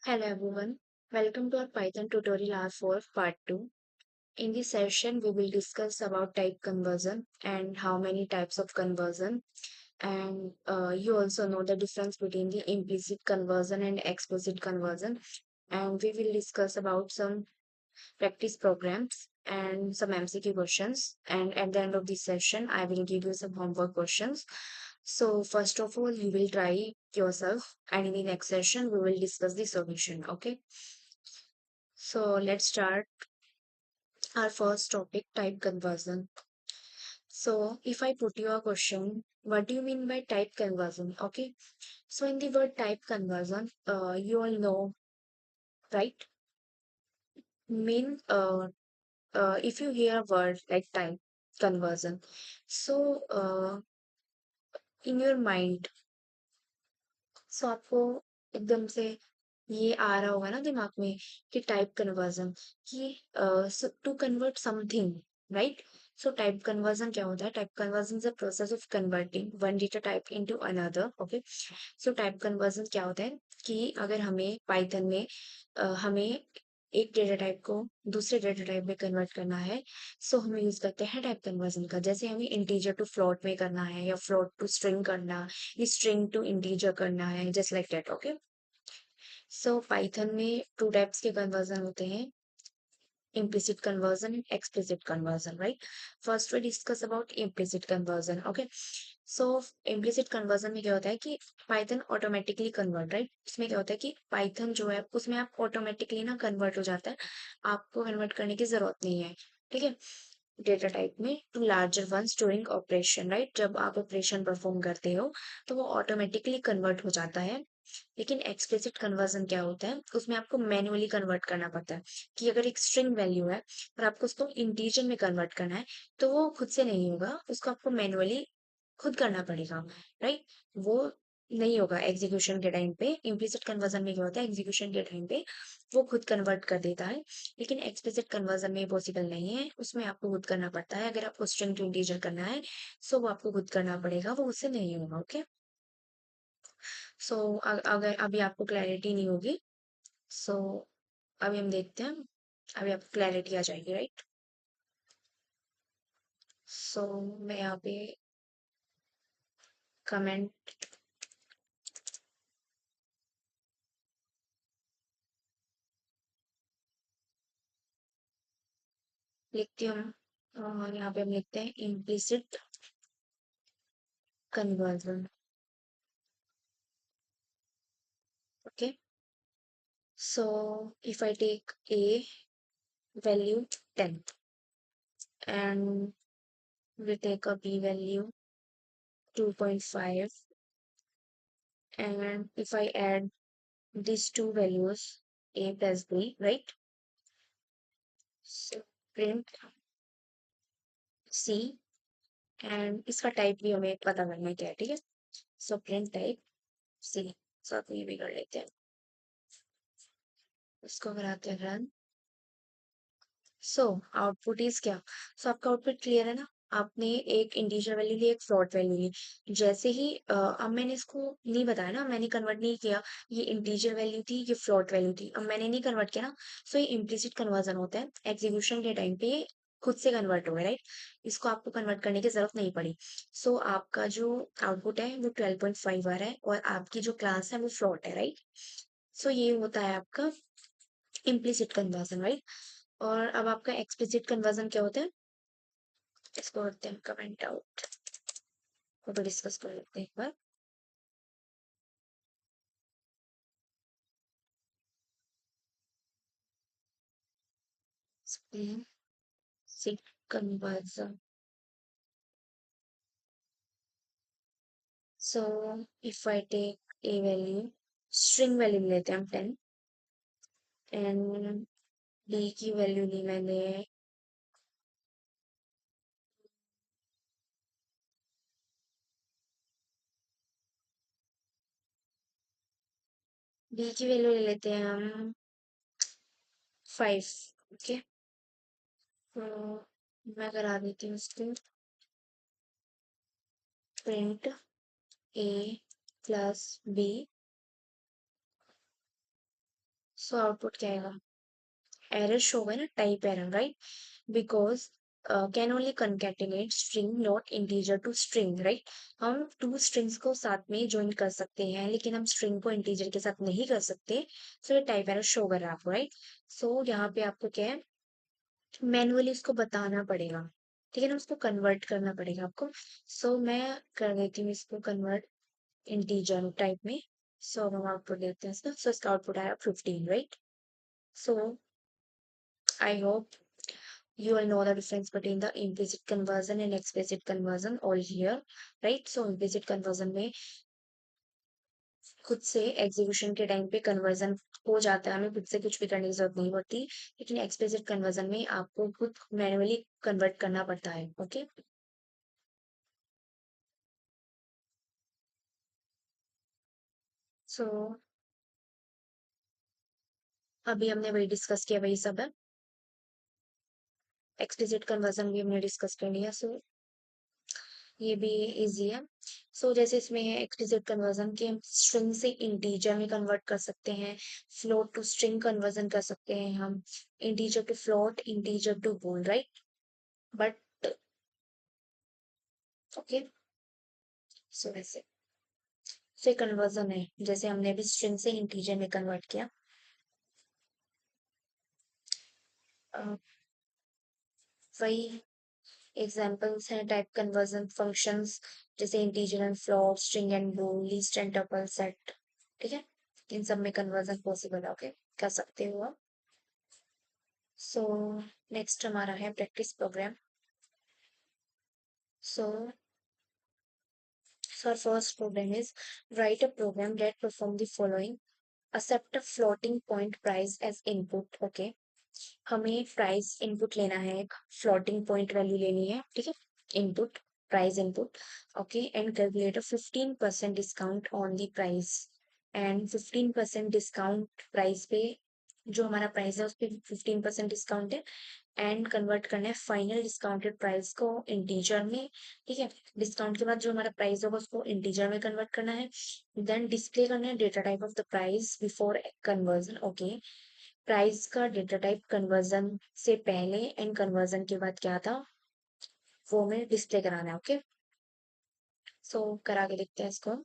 Hello everyone, welcome to our Python tutorial R4 part 2. In this session, we will discuss about type conversion and how many types of conversion. And you also know the difference between the implicit conversion and explicit conversion. And we will discuss about some practice programs and some MCQ questions. And at the end of this session, I will give you some homework questions. So first of all, you will try yourself, and in the next session, we will discuss the solution. Okay. So let's start our first topic, type conversion. So if I put you a question, what do you mean by type conversion? Okay. So in the word type conversion, you all know, right? Mean, if you hear a word like type conversion, so in your mind, so आपको एकदम से ये आ रहा होगा ना दिमाग में कि टाइप कन्वर्जन कि to convert something right. So type conversion क्या होता है? Type conversion is a process of converting one data type into another. Okay. So type conversion क्या होता है कि अगर हमें पाइथन में हमें एक डेटा टाइप को दूसरे डेटा टाइप में कन्वर्ट करना है, सो हम यूज करते हैं टाइप कन्वर्जन का. जैसे हमें इंटीजर टू फ्लोट में करना है या फ्लोट टू स्ट्रिंग करना, स्ट्रिंग टू इंटीजर करना है, just like that. Okay. So Python में टू टाइप्स के कन्वर्जन होते हैं, implicit conversion and explicit conversion, right? First we discuss about implicit conversion. Okay. So implicit conversion में क्या होता है कि पाइथन ऑटोमेटिकली कन्वर्ट, राइट. इसमें क्या होता है कि पाइथन जो है उसमें आप ऑटोमेटिकली ना कन्वर्ट हो जाता है, आपको कन्वर्ट करने की जरूरत नहीं है. ठीक है. डेटा टाइप में to larger ones during operation, right. जब आप ऑपरेशन परफॉर्म करते हो तो वो ऑटोमेटिकली कन्वर्ट हो जाता है. लेकिन एक्सप्लिसिट कन्वर्जन क्या होता है? उसमें आपको मैन्युअली कन्वर्ट करना पड़ता है कि अगर एक स्ट्रिंग वैल्यू है और आपको उसको इंटीजर में कन्वर्ट करना है, तो वो खुद से नहीं होगा, उसको आपको मैन्युअली खुद करना पड़ेगा, राइट. वो नहीं होगा एग्जीक्यूशन के टाइम पे. इम्प्लिसिट कन्वर्जन में क्या होता है? एग्जीक्यूशन के टाइम पे वो खुद कन्वर्ट कर देता है. लेकिन एक्सप्लिसिट कन्वर्जन में पॉसिबल नहीं है, उसमें आपको खुद करना पड़ता है. अगर आपको स्ट्रिंग टू इंटीजर करना है, सो वो आपको खुद करना पड़ेगा, वो उससे नहीं होगा. ओके. सो अगर अभी आपको क्लैरिटी नहीं होगी, सो अभी हम देखते हैं, अभी आपको क्लैरिटी आ जाएगी, राइट. सो मैं यहाँ पे कमेंट लिखती हूँ, और यहाँ पे हम लिखते हैं implicit conversion. Okay. So if I take a value 10 and we take a b value 2.5, and if I add these two values a plus b, right. So print c, and इसका type भी हमें पता करना है क्या है. ठीक है. सो प्रिंट टाइप सी. सो आप ये भी कर लेते हैं, इसको कराते हैं रन. सो आउटपुट इज क्या? सो आपका आउटपुट क्लियर है ना. आपने एक इंटीजर वैल्यू ली, एक फ्लोट वैल्यू ली. जैसे ही अब मैंने इसको नहीं बताया ना, मैंने कन्वर्ट नहीं किया, ये इंटीजर वैल्यू थी, ये फ्लोट वैल्यू थी, अब मैंने नहीं कन्वर्ट किया ना. सो ये इम्प्लिसिट कन्वर्जन होता है. एग्जीक्यूशन के टाइम पे ये खुद से कन्वर्ट हो गया, राइट. इसको आपको कन्वर्ट करने की जरूरत नहीं पड़ी. सो आपका जो आउटपुट है वो 12.5 आ रहा है, और आपकी जो क्लास है वो फ्लोट है, राइट. सो ये होता है आपका इम्प्लिसिट कन्वर्जन, राइट. और अब आपका एक्सप्लिसिट कन्वर्जन क्या होता है? इसको करते हैं कमेंट आउट, को भी डिस्कस कर लेते हैं एक बार. Explicit conversion. So if I take a value, string value लेते हैं हम 10, एंड डी की वैल्यू ली मैंने, डी की वैल्यू ले लेते हैं हम 5. ओके. तो मैं करा देती हूँ इसको print A plus B so output क्या आएगा? एरर शो हुआ है ना, type error, right? Because can only concatenate string not integer to string, right? हम टू स्ट्रिंग्स को साथ में ज्वाइन कर सकते हैं, लेकिन हम स्ट्रिंग को इंटीजर के साथ नहीं कर सकते। सो ये टाइप एरर शो कर रहा है आपको, राइट? सो यहाँ पे आपको क्या है, मैनुअली उसको बताना पड़ेगा, ठीक है ना, उसको कन्वर्ट करना पड़ेगा आपको। सो मैं कर देती हूँ इसको कन्वर्ट इंटीजर टाइप में। सो अब हम आउटपुट देते हैं इसका। सो इसका आउटपुट आया 15, right? So I hope you all know the difference between the implicit conversion and explicit conversion all here, right? So implicit conversion में खुद से एग्जीक्यूशन के टाइम पे कन्वर्जन हो जाता है, हमें खुद से कुछ भी करने की जरूरत नहीं पड़ती। लेकिन एक्सप्लिसिट कन्वर्जन में आपको खुद मैनुअली कन्वर्ट करना पड़ता है। ओके, सो अभी हमने वही डिस्कस किया, वही सब है। एक्सप्लिसिट कन्वर्जन भी हमने डिस्कस कर लिया, सो ये भी इजी है। सो जैसे इसमें है एक्सप्लिसिट कन्वर्जन की, हम स्ट्रिंग से इंटीजर में कन्वर्ट कर सकते हैं, फ्लोट टू स्ट्रिंग कन्वर्जन कर सकते हैं हम, integer to float, integer to bool, right? But okay, so वैसे से कन्वर्जन है, जैसे हमने अभी स्ट्रिंग से इंटीजर में कन्वर्ट किया। अ, वही एग्जांपल्स हैं टाइप कन्वर्जन फंक्शंस, जैसे integer and float, string and बोल, लिस्ट एंड टपल सेट, ठीक है? इन सब में कन्वर्जन पॉसिबल है, ओके, कर सकते हो आप। सो नेक्स्ट हमारा है practice program. So our first program is write a program that perform the following: accept a floating point price as input, okay? हमें प्राइस इनपुट लेना है, एक फ्लोटिंग पॉइंट वैल्यू लेनी है, ठीक है? Input, price input, okay, and calculate a 15% discount on the price. And 15% discount price पे, जो हमारा प्राइस है उस पर 15% डिस्काउंट है। एंड कन्वर्ट करना है फाइनल डिस्काउंटेड प्राइस को इंटीजर में, ठीक है? डिस्काउंट के बाद जो हमारा प्राइस होगा उसको इंटीजर में कन्वर्ट करना है। देन डिस्प्ले करना है data type of the price before conversion, okay? Price का डेटा टाइप कन्वर्जन से पहले एंड कन्वर्जन के बाद क्या था वो हमें डिस्प्ले कराना है, ओके? सो करा के देखते हैं इसको।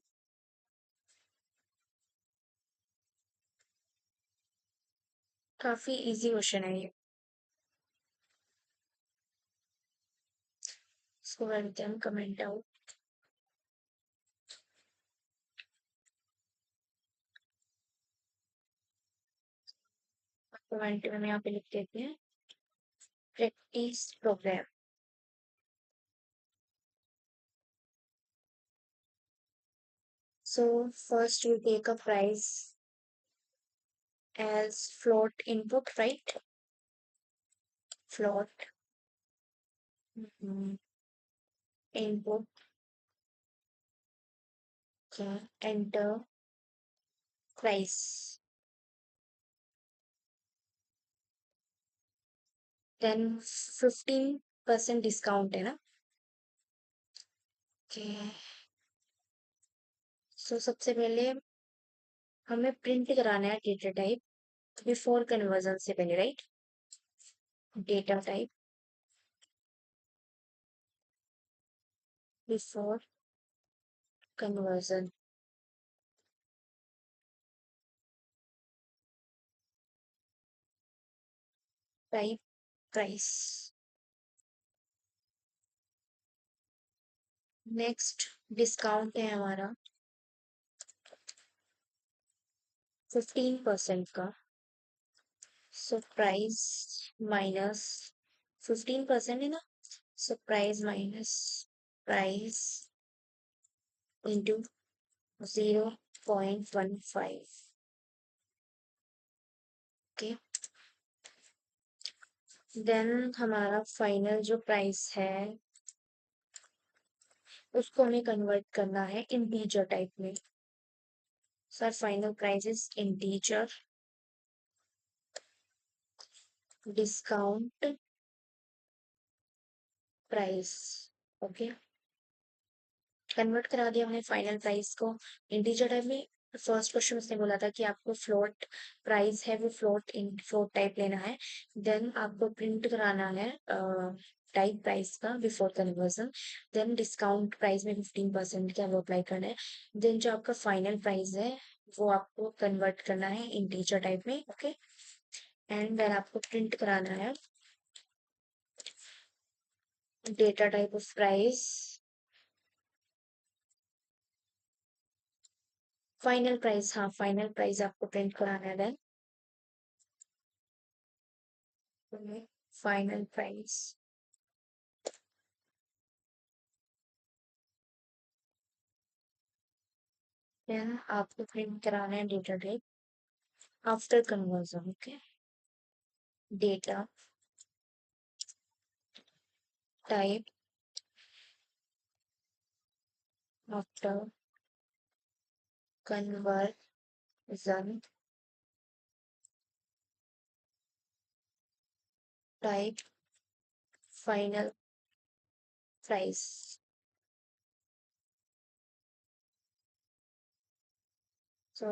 काफी इजी क्वेश्चन है ये। इसको करते हैं हम कमेंट आउट। कमेंट में हम यहाँ पे लिख देते हैं practice program. So first we take a price as float input, right? Float input, okay, enter price. Then 15% discount है ना? Okay. So सबसे पहले हमें प्रिंट कराना है डेटा टाइप बिफोर कन्वर्जन से पहले, right? Data type before conversion, type price. Next discount है हमारा 15% का। सो प्राइस माइनस 15% है ना? So price minus price into 0.15, okay? Then हमारा फाइनल जो प्राइस है उसको हमें कन्वर्ट करना है इंटीजर टाइप में। Sir final price is integer discount price, okay? Convert करा दिया हमने फाइनल प्राइस को इंटीजर टाइप में। फर्स्ट क्वेश्चन उसने बोला था कि आपको फ्लोट प्राइस है वो फ्लोट टाइप लेना है, देन आपको प्रिंट कराना है टाइप प्राइस का before conversion, then discount price में 15% का वो अप्लाई करना है, देन जो आपका फाइनल प्राइस है वो आपको कन्वर्ट करना है इंटीजर टाइप में, ओके। एंड देन आपको प्रिंट कराना है data type of price, final price, हाँ फाइनल प्राइस आपको प्रिंट कराना है, देन फाइनल प्राइस, देन आपको प्रिंट कराना है data type after conversion, okay. Data type after conversion type final price. So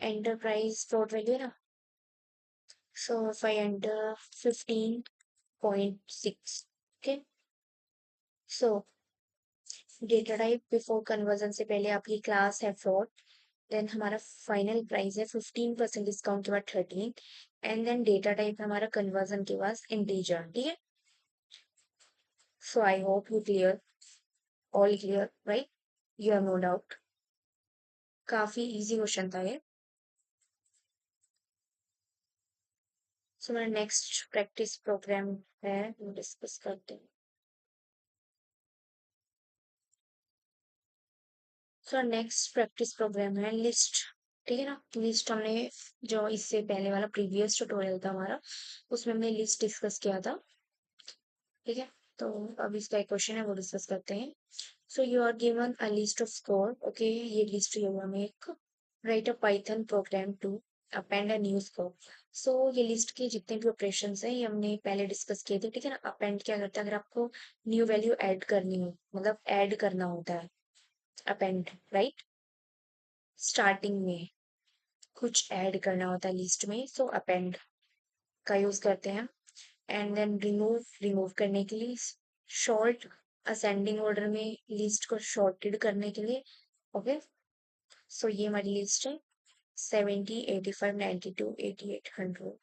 enter price float value है ना, so if I enter 15.6, okay, so data type before conversion से पहले आपकी class है float, then हमारा फाइनल प्राइस है 15% discount के बाद 13, एंड देन डेटा टाइप हमारा कन्वर्जन के बाद इंटीजर, ठीक है। So I hope you clear, all clear right, you have no doubt. काफी इजी क्वेश्चन था ये। सो मेरा नेक्स्ट प्रैक्टिस प्रोग्राम है, वो डिस्कस करते हैं। सो नेक्स्ट प्रैक्टिस प्रोग्राम है लिस्ट, ठीक है ना। लिस्ट हमने जो इससे पहले वाला प्रीवियस ट्यूटोरियल था हमारा, उसमें हमने लिस्ट डिस्कस किया था, ठीक है। तो अब इसका एक क्वेश्चन है वो डिस्कस करते हैं। So you are given a list of score, okay, ये लिस्ट है हमें एक, write a Python program to append a new score. So ये लिस्ट के जितने भी ऑपरेशन है ये हमने पहले डिस्कस किए थे, ठीक है ना। अपेंड क्या करता है, अगर आपको न्यू वैल्यू ऐड करनी हो, मतलब ऐड करना होता है, अपेंड राइट, स्टार्टिंग में कुछ ऐड करना होता है लिस्ट में, सो अपेंड का यूज करते हैं। एंड देन रिमूव, रिमूव करने के लिए, शॉर्ट असेंडिंग ऑर्डर में लिस्ट को शॉर्टेड करने के लिए, ओके। सो ये हमारी लिस्ट है 70, 85, 92, 88, 100।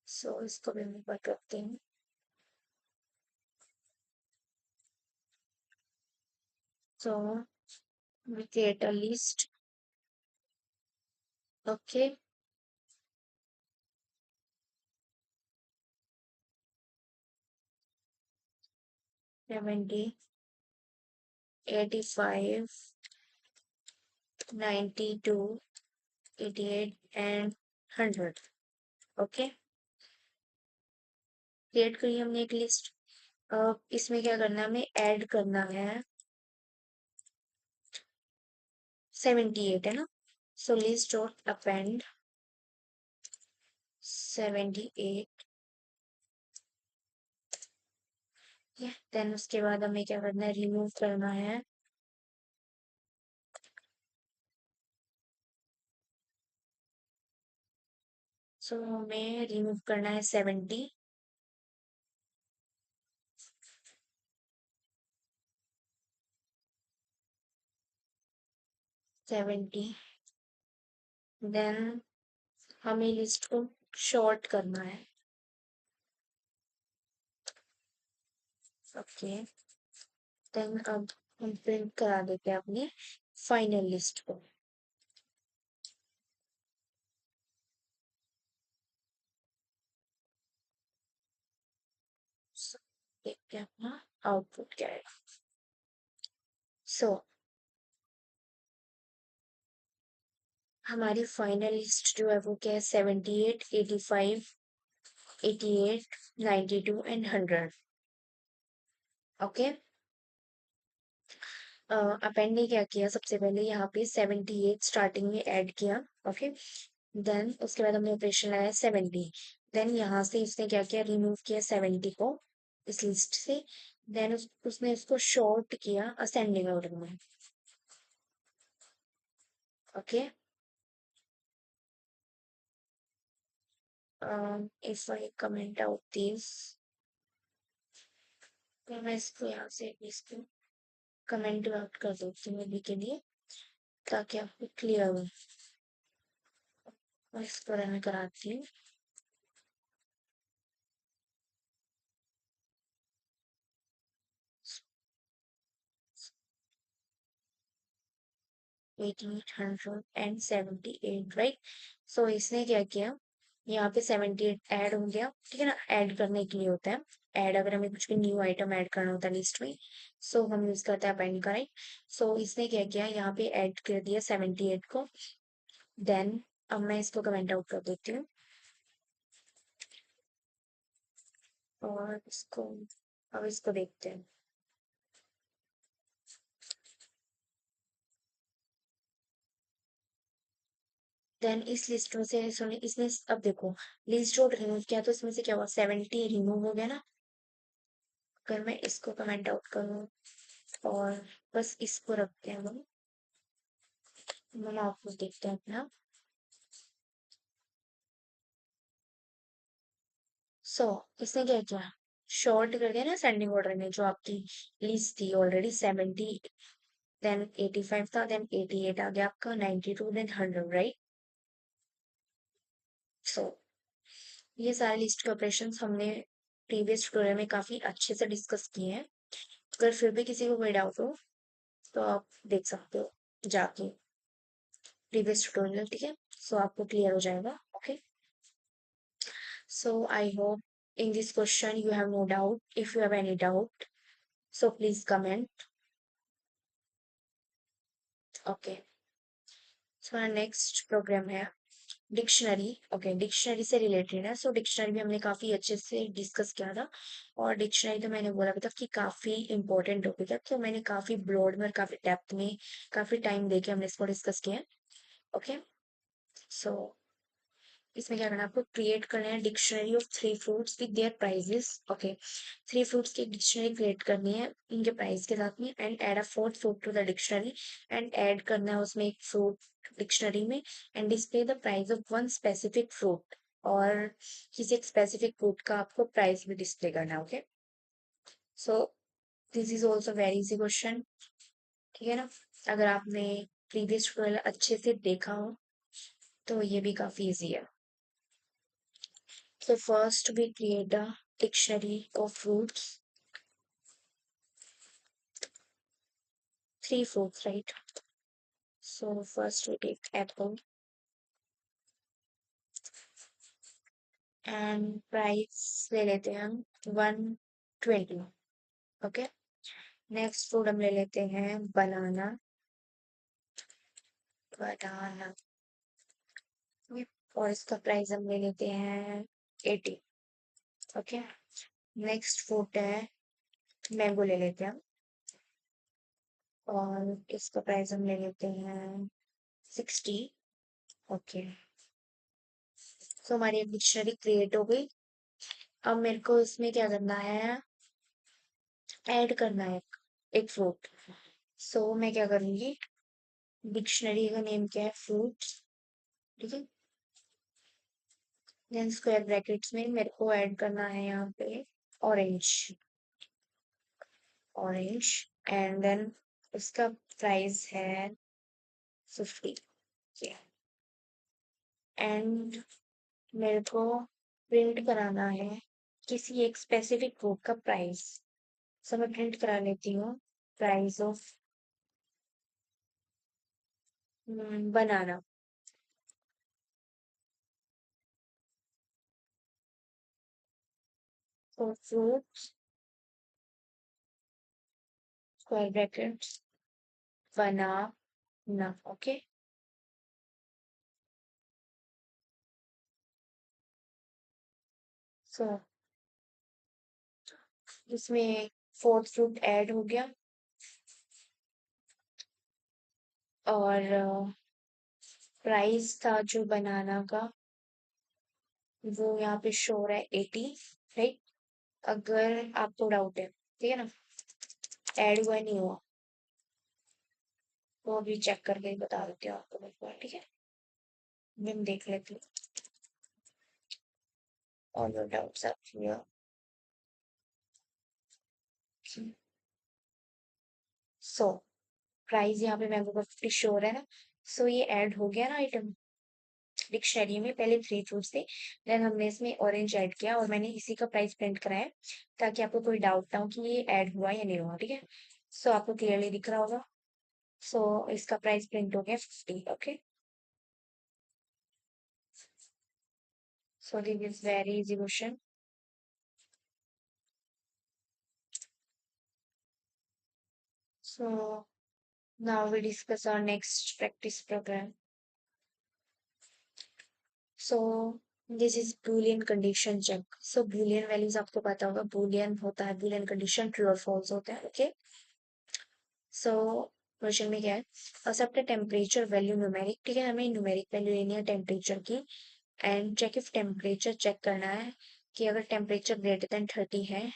सो इसको भी हम ऊपर करते हैं। सो we create a list, okay, 70, 85, 92, 88 and 100, okay. Create करी हमने एक लिस्ट। अब इसमें क्या करना है, हमें ऐड करना है 78, है ना। सो लिस्ट डॉट अपेंड 78, देन उसके बाद हमें क्या करना है, रिमूव करना है सो हमें रिमूव करना है 70, 70, देन हमें लिस्ट को शॉर्ट करना है, ओके। देन अब हम प्रिंट करा देते हैं अपनी फाइनल लिस्ट को। So, देखते हैं अपना आउटपुट क्या है। सो हमारी फाइनल लिस्ट जो है वो क्या है, 78, 85, 88, 92 एंड 100, ओके। अपेंड ने क्या किया, सबसे पहले यहाँ पे 78 स्टार्टिंग में ऐड किया, ओके। देन उसके बाद हमने ऑपरेशन लगाया 70, देन यहाँ से इसने क्या किया, रिमूव किया 70 को इस लिस्ट से, देन उसने इसको शॉर्ट किया असेंडिंग ऑर्डर में. Okay. If I comment out this, तो मैं इसको यहाँ से इसको कमेंट आउट कर देती हूँ अभी के लिए, ताकि आपको क्लियर हो. मैं इसको रन कराती हूँ. $8878, राइट. सो इसने क्या किया, यहाँ पे 78 ऐड हो गया. ठीक है ना, ऐड करने के लिए होता है. ऐड, अगर हमें कुछ भी न्यू आइटम ऐड करना होता है लिस्ट में, सो हम यूज करते हैं अपेंड का, राइट. सो इसने क्या किया, यहाँ पे ऐड कर दिया 78 को. देन अब मैं इसको कमेंट आउट कर देती हूँ, और इसको, अब इसको देखते हैं. देन इस लिस्ट में से सुनिए, इसने अब देखो, लिस्ट डॉट रिमूव किया तो इसमें से क्या हुआ, 70 रिमूव हो गया ना. अगर मैं इसको कमेंट आउट करूँ और बस इसको रखते हैं हम, मतलब आपको देखते हैं अपना. सो इसने क्या किया, शॉर्ट कर दिया ना सेंडिंग ऑर्डर में, जो आपकी लिस्ट थी ऑलरेडी 70, देन 85 था, देन 88 आ गया आपका, 92, देन 100, राइट. सो ये सारे लिस्ट के ऑपरेशन हमने प्रीवियस ट्यूटोरियल में काफी अच्छे से डिस्कस किए हैं. अगर फिर भी किसी को कोई डाउट हो तो आप देख सकते हो जाके प्रीवियस ट्यूटोरियल. ठीक है, सो आपको क्लियर हो जाएगा. Okay. So I hope in this question you have no doubt. If you have any doubt, so please comment. Okay. So our next program है डिक्शनरी. ओके, डिक्शनरी से रिलेटेड है. सो dictionary भी हमने काफी अच्छे से डिस्कस किया था. और डिक्शनरी तो मैंने बोला भी था कि काफी इंपॉर्टेंट टॉपिक है, तो मैंने काफी ब्रॉड में और काफी डेप्थ में काफी टाइम देके हमने इसको डिस्कस किया. ओके. सो इसमें क्या करना है, आपको क्रिएट करना है dictionary of 3 fruits with their prices. Okay, 3 fruits की डिक्शनरी क्रिएट करनी है इनके प्राइस के साथ में, and add a fourth fruit to the dictionary, and add करना है उसमें एक फ्रूट डिक्शनरी में, and display the price of one specific fruit, और किसी एक स्पेसिफिक फ्रूट का आपको प्राइस भी डिस्प्ले करना है. Okay. So this is also very easy question. ठीक है ना, अगर आपने प्रीवियस ट्यूटोरियल अच्छे से देखा हो तो ये भी काफी इजी है. So first we create a dictionary of fruits. 3 fruits, right? So first we take apple, and price ले लेते हैं हम 120. ओके. नेक्स्ट फ्रूट हम ले लेते हैं बनाना. बनाना. और इसका प्राइस हम ले लेते हैं 80. ओके. नेक्स्ट फ्रूट है मैंगो, ले लेते हैं हम, और इसका प्राइस हम ले लेते हैं 60. ओके. तो हमारी डिक्शनरी क्रिएट हो गई. अब मेरे को इसमें क्या करना है, ऐड करना है एक फ्रूट. सो मैं क्या करूंगी, डिक्शनरी का नेम क्या है, फ्रूट्स. ठीक है. देन स्क्वायर ब्रैकेट्स में मेरे को ऐड करना है यहाँ पे ऑरेंज. ऑरेंज. एंड देन उसका प्राइस है 50. एंड मेरे को प्रिंट कराना है किसी एक स्पेसिफिक फ्रूट का प्राइस. सो मैं प्रिंट करा लेती हूँ प्राइस ऑफ बनाना. तो फ्रूट स्क्वायर ब्रैकेट्स बनाना. ओके. सो इसमें फोर्थ फ्रूट ऐड हो गया, और प्राइस था जो बनाना का, वो यहाँ पे शो हो रहा है 80, राइट. अगर आपको डाउट है ठीक है ना, ऐड हुआ नहीं हुआ वो भी चेक करके बता देती हूँ आपको एक बार, ठीक है। मैं देख लेती हूँ। All your doubts are clear. So price यहाँ पे मैंगो का 50 शोर है ना। सो ये ऐड हो गया ना आइटम डिक्शनरी में, पहले थ्री फ्रूट्स थे, देन हमने इसमें ऑरेंज ऐड किया और मैंने इसी का प्राइस प्रिंट कराया ताकि आपको कोई डाउट ना हो कि ये ऐड हुआ या नहीं हुआ, ठीक है। सो आपको क्लियरली दिख रहा होगा। सो इसका प्राइस प्रिंट हो गया 50, okay. So this is very easy question. So now we discuss our next practice program. So this is Boolean condition check. So Boolean values आपको पता होगा, Boolean होता है, Boolean condition true or false होता है, okay? So question में क्या है, एक्सेप्ट टेम्परेचर वैल्यू न्यूमेरिक, ठीक है, हमें न्यूमेरिक वैल्यू लेनी है टेम्परेचर की, and check if temperature check करना है कि अगर टेम्परेचर ग्रेटर देन 30 है,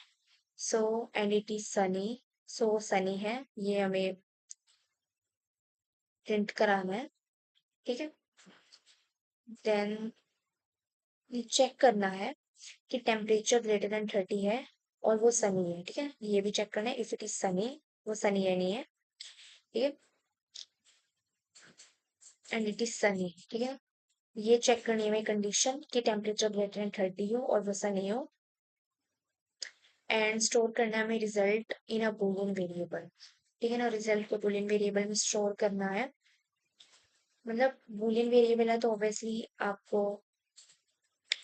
so and it is sunny, so sunny है, ये हमें प्रिंट कराना है, ठीक है। देन चेक करना है कि टेम्परेचर ग्रेटर देन 30 है और वो सनी है, ठीक है, ये भी चेक करना है इफ इट इज सनी, वो सनी है नहीं है, ठीक है, एंड इट इज सनी, ठीक है। ये चेक करने में कंडीशन कि टेम्परेचर ग्रेटर देन 30 हो और वो सनी हो, एंड स्टोर करना है हमें result in a Boolean variable, ठीक है ना, रिजल्ट को बूलियन वेरिएबल में स्टोर करना है। मतलब बूलियन वेरिएबल है तो ऑब्वियसली आपको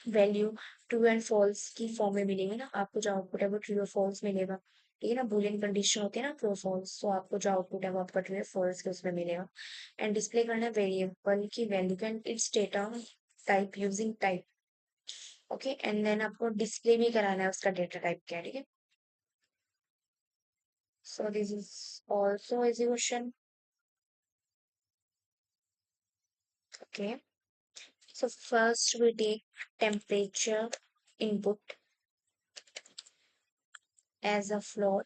वैल्यू ट्रू एंड फॉल्स की फॉर्म में मिलेंगे ना, आपको जो आउटपुट है वो ट्रू और फॉल्स मिलेगा, ठीक है ना, बूलियन कंडीशन होती है ना ट्रू फॉल्स, तो आपको जो आउटपुट है वो आपका ट्रू फॉल्स के उसमें मिलेगा। एंड डिस्प्ले करना है वेरिएबल की value and its data type using type, okay, and then आपको डिस्प्ले भी कराना है उसका डेटा टाइप क्या है, ठीक है। So this is also is question, okay. So first we take temperature input as a float.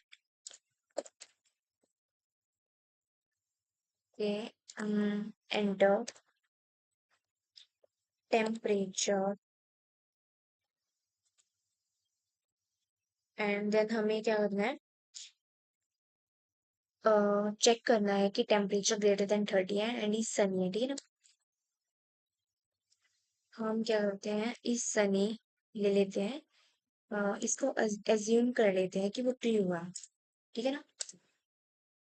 Okay, enter temperature and then हमें क्या करना है, चेक करना है कि टेम्परेचर ग्रेटर देन 30 है एंड इस सनी है, ठीक है ना। हम क्या करते हैं, इस सनी ले लेते हैं, इसको एज्यूम कर लेते हैं कि वो ट्रू हुआ, ठीक है ना,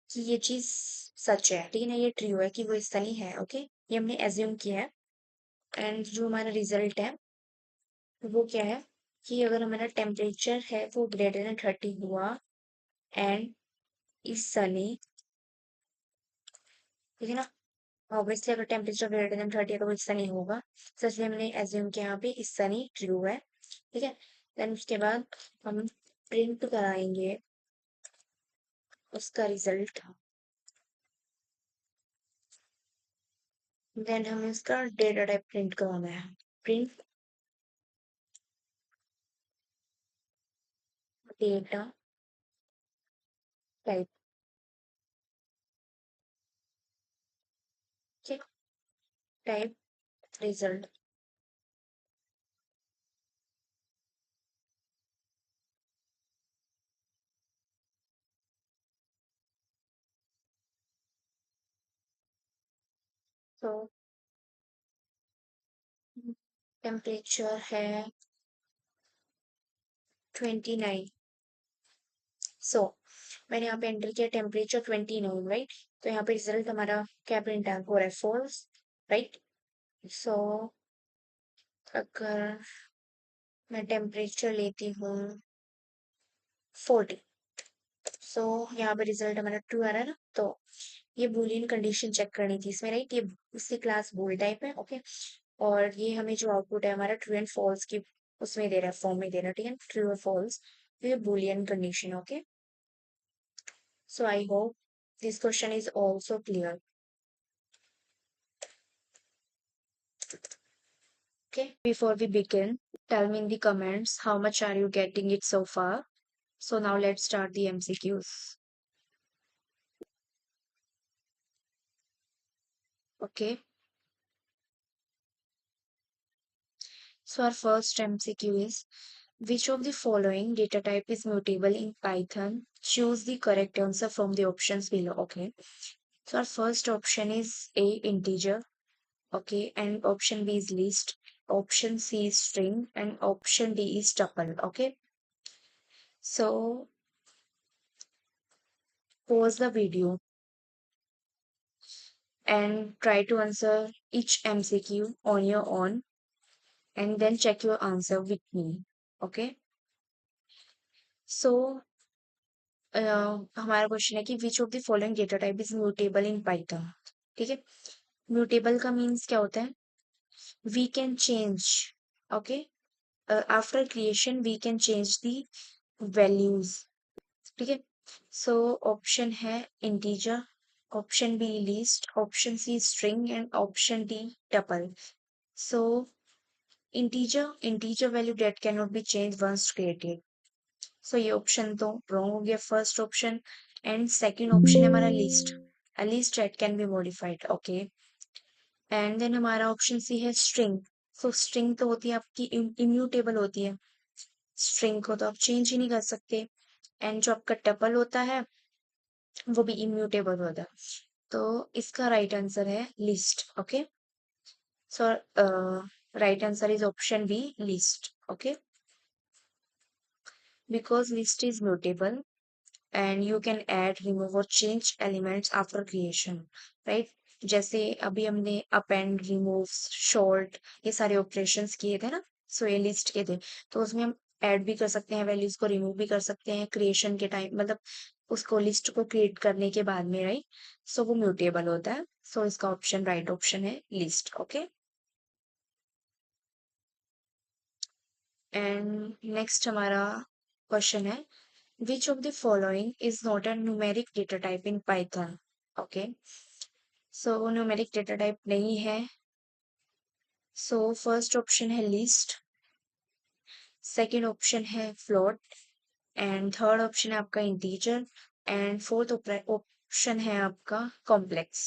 कि ये चीज सच है, ठीक है ना, ये ट्रू है कि वो इस सनी है, ओके, ये हमने एज्यूम किया है। एंड जो हमारा रिजल्ट है वो क्या है कि अगर हमारा टेम्परेचर है वो ग्रेटर देन 30 हुआ एंड इज सनी, ठीक है ना, ऑब्वियसली अगर टेम्परेचर ग्रेटर देन 30 है तो वो इस सनी होगा, तो इसलिए हमने एज्यूम किया यहाँ पे इस सनी ट्रू है, ठीक है। देन उसके बाद हम प्रिंट कराएंगे उसका रिजल्ट, देन हमें उसका डेटा टाइप प्रिंट कराना है, प्रिंट डेटा टाइप, ठीक, टाइप रिजल्ट। तो टेम्परेचर है 29, सो मैंने यहाँ पे एंटर किया टेम्परेचर 29, राइट, तो यहाँ पे रिजल्ट हमारा क्या प्रिंट हो रहा है, फॉल्स, राइट। सो अगर मैं टेम्परेचर लेती हूँ 40, सो यहाँ पे रिजल्ट हमारा ट्रू आ रहा है ना, तो ये बूलियन कंडीशन चेक करनी थी इसमें, राइट, ये उसकी क्लास बूल टाइप है, ओके, और ये हमें जो आउटपुट है हमारा ट्रू एंड फॉल्स की उसमें दे रहा है, फॉर्म में दे रहा है, ठीक है, ट्रू और फॉल्स, तो ये Boolean condition, okay. So I hope this question is also clear. Okay, before we begin, tell me in the comments how much are you getting it so far. So now let's start the MCQs. Okay. So our first MCQ is, which of the following data type is mutable in Python? Choose the correct answer from the options below. Okay. So our first option is A, integer. Okay. And option B is list. Option C is string. And option D is tuple. Okay. So pause the video and try to answer each MCQ on your own and then check your answer with me. Okay. So हमारा question है कि which of the following data type is mutable in Python. ठीक है. Mutable का means क्या होता है? We can change. Okay. After creation we can change the values. ठीक है. सो ऑप्शन है integer, option B list, option C string and option D tuple. So integer value that can not be change once created. So ये option तो wrong हो गया, first option. And second option है हमारा list. A list that can be modified. Okay. And then हमारा option C है string. सो string तो होती है आपकी इम्यूटेबल होती है, स्ट्रिंग को तो आप चेंज ही नहीं कर सकते. एंड जो आपका टपल होता है वो भी इम्यूटेबल होता है. तो इसका राइट आंसर है list. Okay. So right answer is option B, list. Okay. Because list is mutable and you can add, remove or change elements after creation, right? जैसे अभी हमने append, remove, sort ये सारे ऑपरेशंस किए थे ना, सो ये लिस्ट के थे. तो उसमें हम ऐड भी कर सकते हैं वैल्यूज को, रिमूव भी कर सकते हैं क्रिएशन के टाइम, मतलब उसको लिस्ट को क्रिएट करने के बाद में, राइट? सो वो म्यूटेबल होता है. सो इसका ऑप्शन राइट ऑप्शन है लिस्ट. ओके. एंड नेक्स्ट हमारा क्वेश्चन है, which of the following is not a numeric data type in Python? Okay. So numeric data type नहीं है. So first option है list, second option है float, and third option है आपका integer, and fourth option है आपका complex.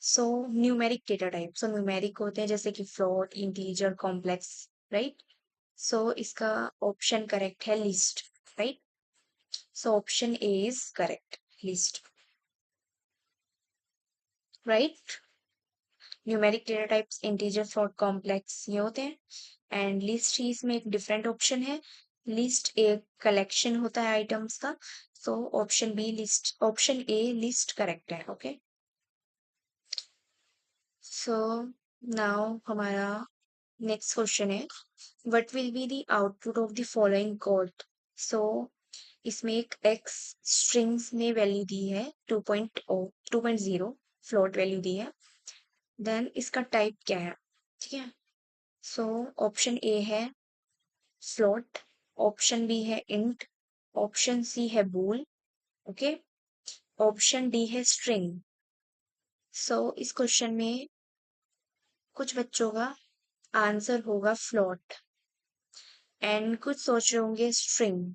So numeric data type, so numeric होते हैं जैसे कि float, integer, complex, right? So इसका option correct है list, right? So option A is correct, list, right? Numeric data types integer, float, complex ये होते हैं. एंड लिस्ट ही इसमें एक डिफरेंट ऑप्शन है. लिस्ट एक कलेक्शन होता है आइटम्स का. So option B list, option A list correct है. ओके. सो नाउ हमारा नेक्स्ट क्वेश्चन है, what will be the output of the following code? So इसमें एक एक्स स्ट्रिंग्स में वैल्यू दी है 2.0, फ्लोट वैल्यू दी है. देन इसका टाइप क्या है? ठीक है. सो ऑप्शन ए है फ्लोट, ऑप्शन बी है इंट, ऑप्शन सी है बूल. ओके. ऑप्शन डी है स्ट्रिंग. सो इस क्वेश्चन में कुछ बच्चों का आंसर होगा फ्लोट एंड कुछ सोच रहे होंगे स्ट्रिंग.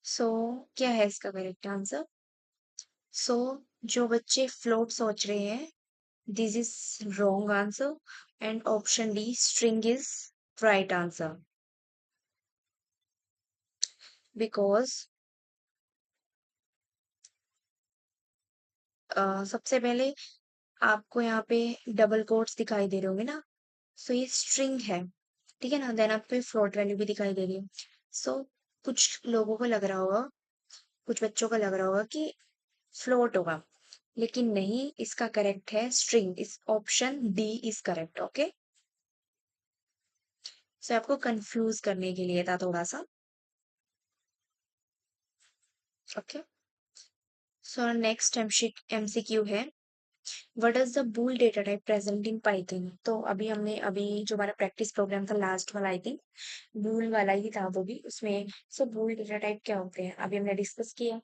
सो क्या है इसका करेक्ट आंसर? सो जो बच्चे फ्लोट सोच रहे हैं, this is wrong answer, and option D string is right answer. Because सबसे पहले आपको यहाँ पे डबल कोट्स दिखाई दे रहे होंगे ना, सो ये स्ट्रिंग है. ठीक है ना. देन आपको फ्लोट वैल्यू भी दिखाई दे रही है. सो कुछ लोगों को लग रहा होगा, कुछ बच्चों को लग रहा होगा कि फ्लोट होगा, लेकिन नहीं, इसका करेक्ट है स्ट्रिंग. इस option D is correct. Okay. So आपको कंफ्यूज करने के लिए था थोड़ा सा. ओके. सो नेक्स्ट एमसीक्यू है, what is the bool data type present in Python? तो अभी जो हमारा प्रैक्टिस प्रोग्राम था लास्ट वाला, आई थिंक बूल वाला ही था वो भी उसमें. सो बूल डेटा टाइप क्या होते हैं अभी हमने डिस्कस किया.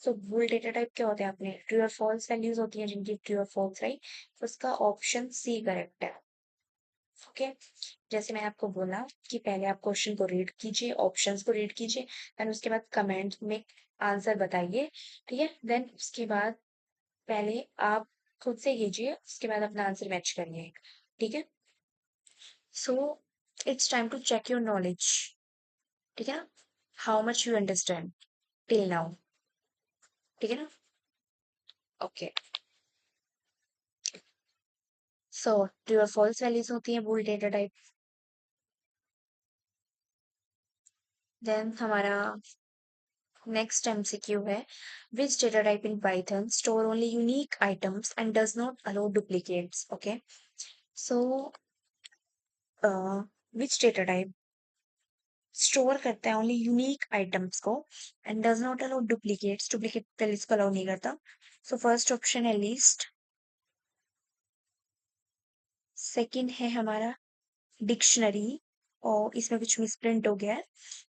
सो बूल डेटा टाइप क्या होते हैं, आपने ट्रू और फॉल्स वैल्यूज होती हैं जिनकी ट्रू और फॉल्स, राइट? तो उसका ऑप्शन सी करेक्ट है. ओके। जैसे मैंने आपको बोला कि पहले आप क्वेश्चन को रीड कीजिए, ऑप्शंस को रीड कीजिए, देन उसके बाद कमेंट में आंसर बताइए, ठीक है। देन उसके बाद पहले आप खुद से कीजिए, उसके बाद अपना आंसर मैच करिए, ठीक है। So it's time to check your knowledge, ठीक है ना, how much you understand till now, ठीक है ना। ओके। सो ट्रू और फॉल्स वैल्यूज होती है बूल डेटा टाइप। देन हमारा नेक्स्ट एमसीक्यू है, which data type in Python store only unique items and does not allow duplicates? Okay, so which data type store करता है only unique items को and does not allow duplicates, duplicate values को allow नहीं करता। So first option है least, second है हमारा dictionary, और इसमें कुछ मिसप्रिंट हो गया है,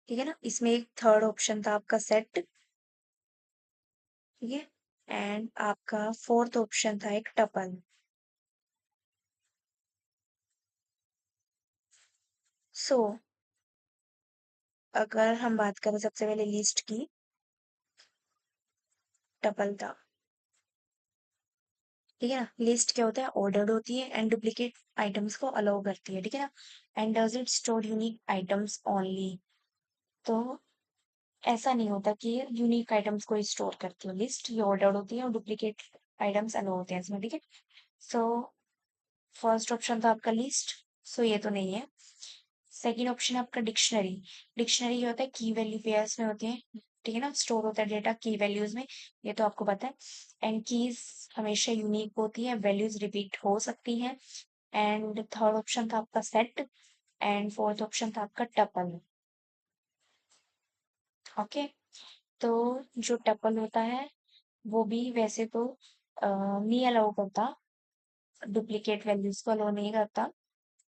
ठीक है ना। इसमें एक थर्ड ऑप्शन था आपका सेट, ठीक है, एंड आपका फोर्थ ऑप्शन था एक टपल। सो अगर हम बात करें सबसे पहले लिस्ट की, टपल था, ठीक है ना। लिस्ट क्या होता है, ऑर्डर्ड होती है एंड डुप्लीकेट आइटम्स को अलाउ करती है, ठीक है ना। And does it store unique items only, तो ऐसा नहीं होता कि ये यूनिक आइटम्स को स्टोर करती है लिस्ट, ये ऑर्डर्ड होती है और डुप्लीकेट आइटम्स अलाउ होते हैं इसमें, ठीक है। सो फर्स्ट ऑप्शन था आपका लिस्ट, सो ये तो नहीं है। सेकेंड ऑप्शन है आपका डिक्शनरी, डिक्शनरी ये होता है की वैल्यू पेयर्स में होते हैं, ठीक है ना, स्टोर होता है डेटा की वैल्यूज में, ये तो आपको पता है। एंड कीज हमेशा यूनिक होती है, वैल्यूज रिपीट हो सकती हैं। एंड थर्ड ऑप्शन था आपका सेट, एंड फोर्थ ऑप्शन था आपका टपल। ओके। तो जो टपल होता है वो भी वैसे तो नहीं अलाउ करता, डुप्लीकेट वैल्यूज को अलाउ नहीं करता,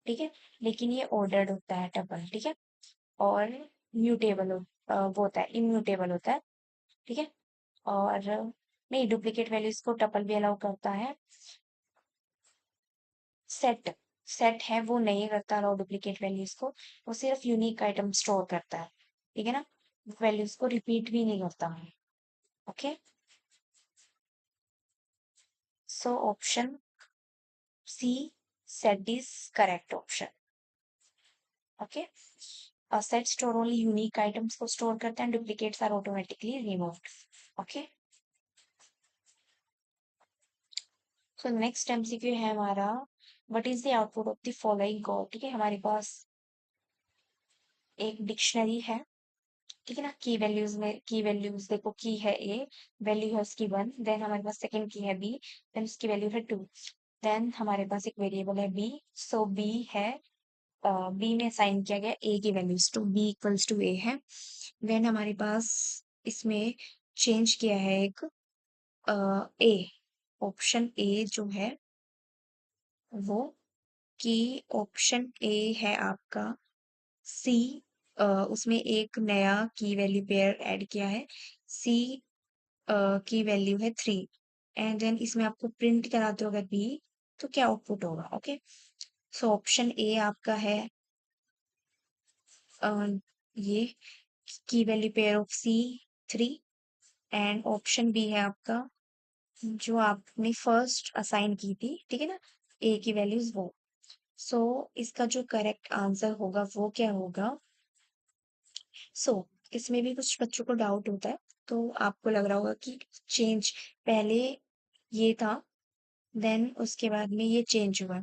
ठीक है, लेकिन ये ऑर्डर्ड होता है टपल, ठीक है। और म्यूटेबल वो होता है, इम्यूटेबल होता है, ठीक है। और नहीं, डुप्लीकेट वैल्यूज को टपल भी अलाउ करता है। सेट, सेट है वो नहीं करता अलाउ डुप्लीकेट वैल्यूज को, वो सिर्फ यूनिक आइटम स्टोर करता है, ठीक है ना, वैल्यूज को रिपीट भी नहीं करता। Okay. So option C, set is correct option. Okay. Set store only unique items को स्टोर करता है, duplicates are automatically removed. Okay. So next MCQ है हमारा, what is the output of the following code, ठीक है। हमारे पास एक डिक्शनरी है, ठीक है ना, की वैल्यूज में, की वैल्यूज देखो, की है ए, वैल्यू है उसकी 1, देन हमारे पास सेकंड की है बी, देन उसकी वैल्यू है 2, देन हमारे पास एक वेरिएबल है बी, सो बी है, बी में असाइन किया गया ए की values to B equals to A है। देन हमारे पास इसमें चेंज किया है एक ए, ऑप्शन ए जो है वो, कि ऑप्शन ए है आपका सी, उसमें एक नया की वैल्यू पेयर ऐड किया है, सी की वैल्यू है 3, एंड देन इसमें आपको प्रिंट कराते हो अगर बी, तो क्या आउटपुट होगा। ओके। सो ऑप्शन ए आपका है अ, ये key value pair of C 3, and option B है आपका जो आपने फर्स्ट असाइन की थी, ठीक है ना, ए की वैल्यूज वो। सो इसका जो करेक्ट आंसर होगा वो क्या होगा। सो इसमें भी कुछ बच्चों को डाउट होता है, तो आपको लग रहा होगा कि चेंज पहले ये था, देन उसके बाद में ये चेंज हुआ,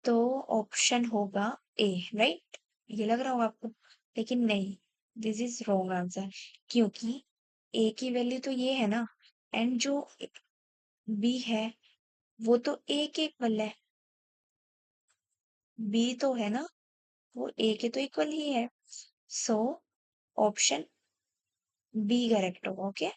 तो ऑप्शन होगा ए, राइट, ये लग रहा होगा आपको, लेकिन नहीं, दिस इज रॉन्ग आंसर, क्योंकि ए की वैल्यू तो ये है ना, एंड जो बी है वो तो ए के इक्वल है, बी तो है ना, वो ए के तो इक्वल ही है। सो ऑप्शन बी करेक्ट होगा। ओके।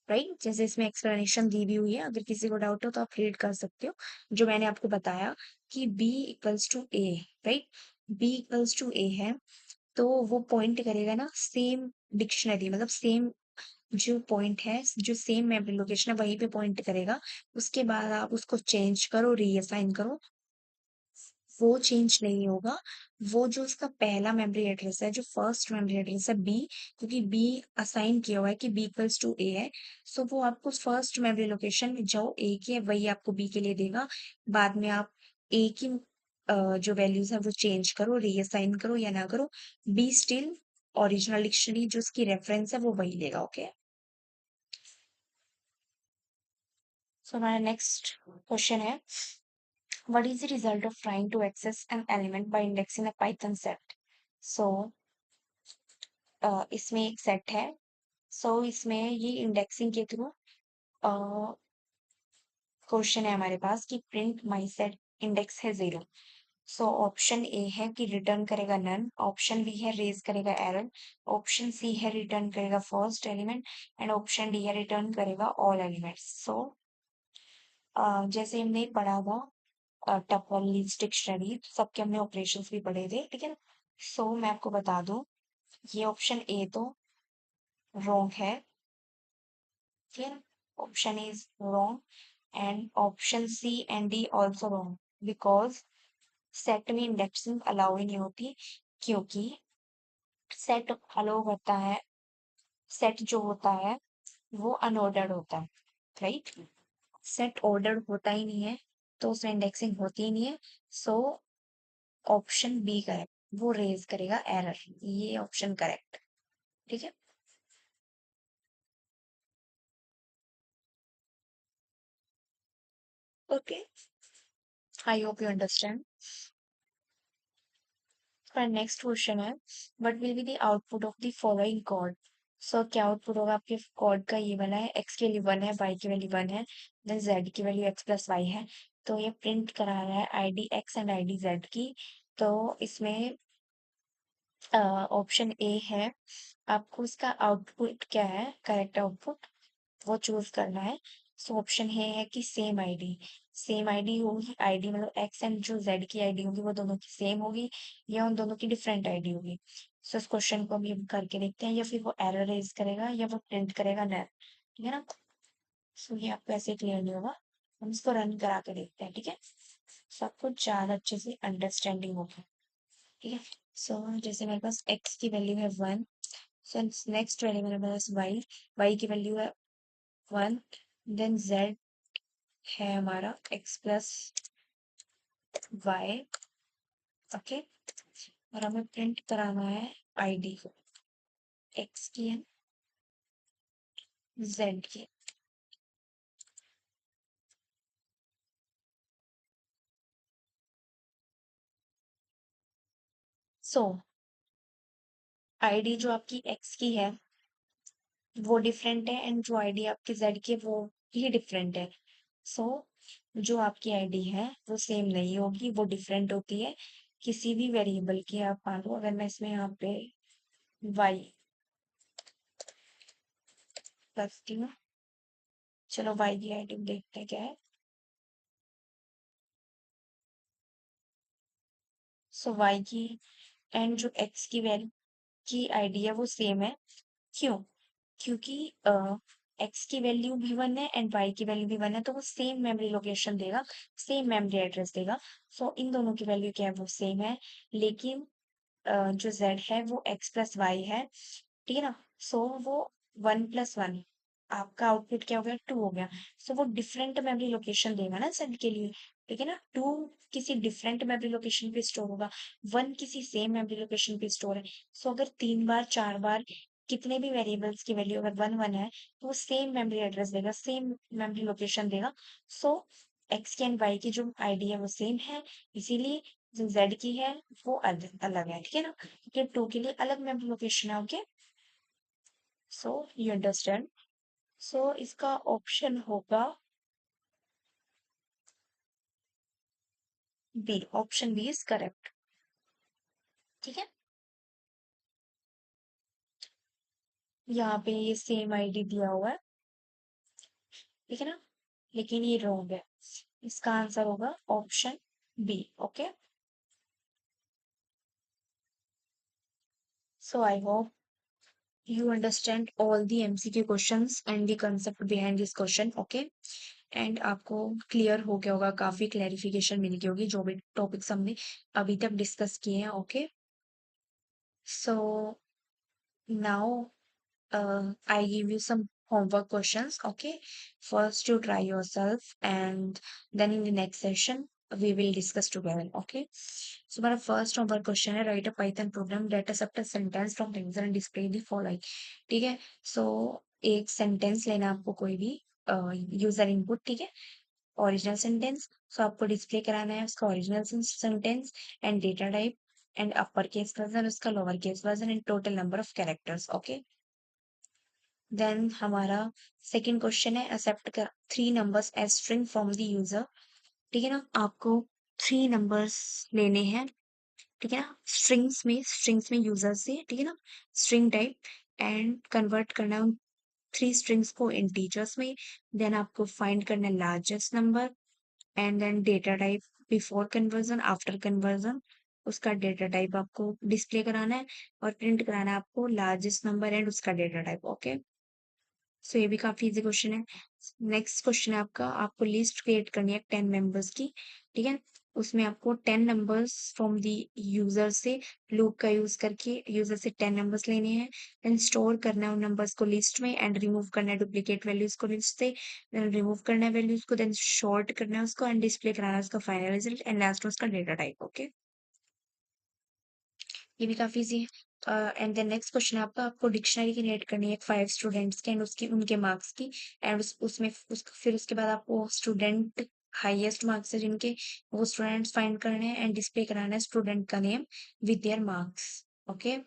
राइट, जैसे इसमें एक्सप्लेनेशन दी भी हुई है, अगर किसी को डाउट हो तो आप रीड कर सकते हो, जो मैंने आपको बताया कि b equals to A, right, b equals to A है, तो वो पॉइंट करेगा ना सेम डिक्शनरी, मतलब सेम जो पॉइंट है, जो सेम मेमोरी लोकेशन है वहीं पे पॉइंट करेगा। उसके बाद आप उसको चेंज करो, रीअसाइन करो, वो चेंज नहीं होगा। वो जो उसका पहला मेमोरी एड्रेस है, जो फर्स्ट मेमोरी एड्रेस है बी, क्योंकि बी असाइन किया हुआ है कि बी इक्वल्स टू ए है, सो वो आपको फर्स्ट मेमोरी लोकेशन जो ए की है वही आपको बी के लिए देगा। बाद में आप ए की जो वैल्यूज है वो चेंज करो, रीअसाइन करो या ना करो, बी स्टिल ओरिजिनल डिक्शनरी जो उसकी रेफरेंस है वो वही लेगा। ओके, सो हमारा नेक्स्ट क्वेश्चन है, what is the result of trying to access an element by indexing a Python set? So इसमें एक सेट है, इसमें ये इंडेक्सिंग के थ्रू क्वेश्चन है हमारे पास कि प्रिंट माई सेट इंडेक्स है 0। ऑप्शन ए है कि रिटर्न करेगा नन, ऑप्शन बी है रेज करेगा एरर, ऑप्शन सी है रिटर्न करेगा first element, and option D है रिटर्न करेगा ऑल एलिमेंट्स। जैसे हमने पढ़ा था टपल लिस्ट डिक्शनरी, सबके हमने ऑपरेशंस भी पढ़े थे, ठीक है ना। मैं आपको बता दूं, ये ऑप्शन ए तो रॉन्ग है, ठीक है, option is wrong and option C and D also wrong, because set में इंडेक्सिंग अलाउ ही नहीं होती, क्योंकि सेट अलाउ होता है, सेट जो होता है वो अनऑर्डर्ड होता है, राइट। सेट ऑर्डर्ड होता ही नहीं है, तो उसमें इंडेक्सिंग होती ही नहीं है। सो ऑप्शन बी करेक्ट, वो रेज करेगा एरर, ये ऑप्शन करेक्ट, ठीक है। Okay, I hope you understand. पर नेक्स्ट क्वेश्चन है, what will be the output of the following code. क्या आउटपुट होगा आपके कोड का, ये वाला है, एक्स की वैल्यू 1 है, वाई की वैल्यू 1 है, देन जेड की वैल्यू एक्स प्लस वाई है। तो ये प्रिंट करा रहा है I D x and I D Z की। तो इसमें ऑप्शन ए है, आपको इसका आउटपुट क्या है, करेक्ट आउटपुट वो चूज करना है। ऑप्शन है कि सेम आईडी, सेम आईडी होगी, आईडी मतलब एक्स एंड जो जेड की आईडी होगी वो दोनों की सेम होगी, या उन दोनों की डिफरेंट आईडी होगी। इस क्वेश्चन को हम ये करके देखते हैं, या फिर वो एरर रेज करेगा या वो प्रिंट करेगा नल, ठीक है ना। ये आपको ऐसे क्लियर नहीं होगा, हम इसको रन करा के देखते हैं, ठीक है, सबको ज्यादा अच्छे से अंडरस्टैंडिंग होगी, ठीक है। जैसे मेरे पास एक्स की वैल्यू है 1, नेक्स्ट वैल्यू मेरे पास वाई, वाई की वैल्यू है 1, देन जेड है हमारा एक्स प्लस वाई, ओके, और हमें प्रिंट कराना है आईडी एक्स की है, जेड की। सो आईडी जो आपकी एक्स की है वो डिफरेंट है, एंड जो आईडी आपकी जेड की है वो भी डिफरेंट है। सो जो आपकी आईडी है वो सेम नहीं होगी, वो डिफरेंट होती है किसी भी वेरिएबल की। आप मान लो अगर मैं इसमें यहाँ पे वाई रखती हूँ, चलो वाई की आईडी देखते हैं क्या है। वाई की एंड जो एक्स की वैल्यू की आईडी है वो सेम है, क्यों, क्योंकि एक्स की वैल्यू भी 1 है एंड वाई की वैल्यू भी 1 है, तो वो सेम मेमोरी लोकेशन देगा, सेम मेमोरी एड्रेस देगा। इन दोनों की वैल्यू क्या है, वो सेम है, लेकिन जो जेड है वो एक्स प्लस वाई है, ठीक है ना। वो 1 + 1, आपका आउटपुट क्या हो गया, 2 हो गया। वो डिफरेंट मेमोरी लोकेशन देगा ना सेट के लिए, ठीक है ना। 2 किसी डिफरेंट मेमोरी लोकेशन पे स्टोर होगा, 1 किसी सेम मेमोरी लोकेशन पे स्टोर है। अगर 3 बार 4 बार कितने भी वेरिएबल्स की वैल्यू अगर 1 1 है, तो वो सेम मेमोरी एड्रेस देगा, सेम मेमोरी लोकेशन देगा। सो एक्स की एंड वाई की जो आईडी है वो सेम है, इसीलिए जो जेड की है वो अलग अलग है, ठीक है ना, क्योंकि 2 के लिए अलग मेमोरी लोकेशन है। Okay, you understand. इसका ऑप्शन होगा B, option B is correct, ठीक है। यहाँ पे ये सेम आईडी दिया हुआ है, ठीक है ना, लेकिन ये रॉन्ग है। इसका आंसर होगा option B. Okay, I hope you understand all the MCQ questions and the concept behind this question, okay? And आपको क्लियर हो गया होगा, काफी क्लैरिफिकेशन मिल गई होगी जो भी टॉपिक्स हमने अभी तक डिस्कस किए हैं, okay? So now I give you some homework questions, okay? First, you try yourself, and then in the next session, we will discuss together, okay? So, my first homework question है write a Python program that accepts a sentence from the user and display the following. ठीक है? So, एक sentence लेना आपको कोई भी user input, ठीक है? ओरिजिनल सेंटेंस, सो आपको डिस्प्ले कराना है उसका original sentence and data type and upper case version, उसका lower case version and total number of characters, okay? Then हमारा सेकंड क्वेश्चन है एक्सेप्ट कर three numbers as string from the user, ठीक है ना? आपको थ्री नंबर्स लेने हैं, ठीक है ना? स्ट्रिंग्स में यूजर से, ठीक है ना? स्ट्रिंग टाइप एंड कन्वर्ट करना है उन थ्री स्ट्रिंग्स को इंटीजर्स में। देन आपको फाइंड करना है largest number and then data type before conversion, after conversion उसका डेटा टाइप आपको डिस्प्ले कराना है और प्रिंट कराना है आपको लार्जेस्ट नंबर एंड उसका डेटा टाइप, ओके? सो ये भी काफी इजी क्वेश्चन है। नेक्स्ट क्वेश्चन है आपका, आपको लिस्ट क्रिएट करनी है 10 मेंबर्स की, ठीक है? उसमें आपको 10 नंबर्स फ्रॉम द यूजर से लूप का यूज करके यूजर से 10 नंबर्स लेने हैं, देन स्टोर करना है उन नंबर्स को लिस्ट में एंड रिमूव करना है डुप्लीकेट वैल्यूज को लिस्ट से, देन रिमूव करना है वैल्यूज को, देन शॉर्ट करना है उसको एंड डिस्प्ले कराना है उसका फाइनल रिजल्ट एंड लास्ट में उसका डेटा टाइप, ओके? ये भी काफी इजी है। एंड देन नेक्स्ट क्वेश्चन है आपका, आपको डिक्शनरी क्रिएट करनी है 5 स्टूडेंट्स की एंड उसकी उनके मार्क्स की एंड फिर उसके बाद आपको स्टूडेंट हाईएस्ट मार्क्स है जिनके, वो स्टूडेंट्स फाइंड करने हैं एंड डिस्प्ले कराना है स्टूडेंट का name with their marks, okay?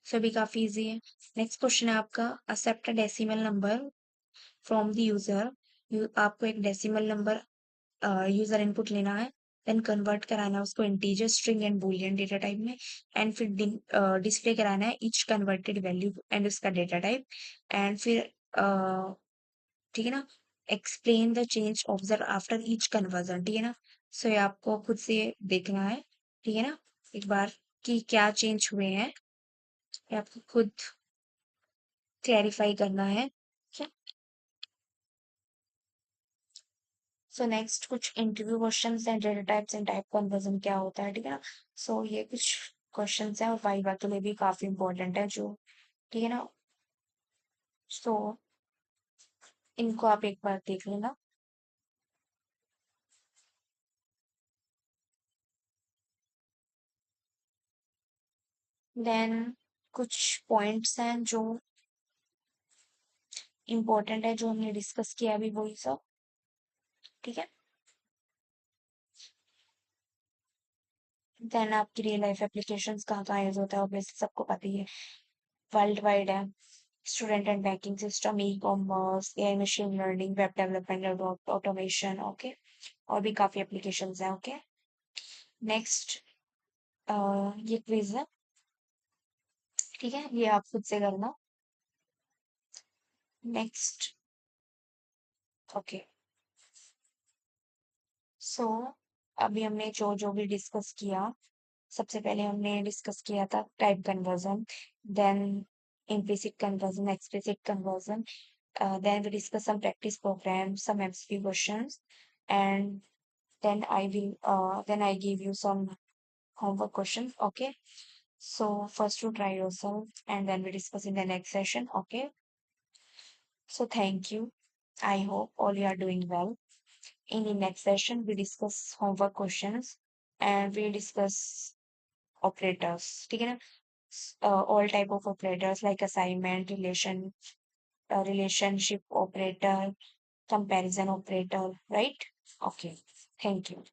So भी काफी इजी है। नेक्स्ट क्वेश्चन है आपका, accept a decimal number from the user, आपको एक डेसिमल नंबर यूजर इनपुट लेना है, देन कन्वर्ट कराना है उसको integer, string and Boolean data type में एंड फिर डिस्प्ले कराना है ईच कन्वर्टेड वैल्यू एंड उसका डेटा टाइप एंड फिर ठीक है ना, explain the change observe after each conversion, ठीक है ना? सो ये आपको खुद से देखना है, ठीक है ना, एक बार कि क्या चेंज हुए हैं, ये आपको खुद क्लैरिफाई करना है, ठीक है? सो नेक्स्ट कुछ interview questions and data types and type conversion क्या होता है, ठीक है ना? सो ये कुछ क्वेश्चंस हैं और वाइवा के लिए भी काफी इंपॉर्टेंट है जो, ठीक है ना? सो इनको आप एक बार देख लेना। देन कुछ पॉइंट्स हैं जो इम्पोर्टेंट है जो हमने डिस्कस किया अभी वही सब, ठीक है? देन आपकी रियल लाइफ एप्लीकेशंस कहाँ कहाँ यूज होता है ऑब्वियसली सबको पता ही है, वर्ल्ड वाइड है, student and banking system, e commerce, AI, machine learning, web development, automation, okay? और भी काफी एप्लीकेशंस हैं, ओके? नेक्स्ट ये क्विज है, ठीक है? ये आप खुद से करना। Next, okay? सो अभी हमने जो जो भी डिस्कस किया, सबसे पहले हमने डिस्कस किया था type conversion, then implicit conversion, explicit conversion, then we discuss some practice programs, some MCQ questions, and then I give you some homework questions, okay? So first you try yourself and then we discuss in the next session, okay? So thank you. I hope all you are doing well. In the next session, we discuss homework questions and we discuss operators. ठीक है ना? All type of operators like assignment, relationship operator, comparison operator, right? Okay. Thank you.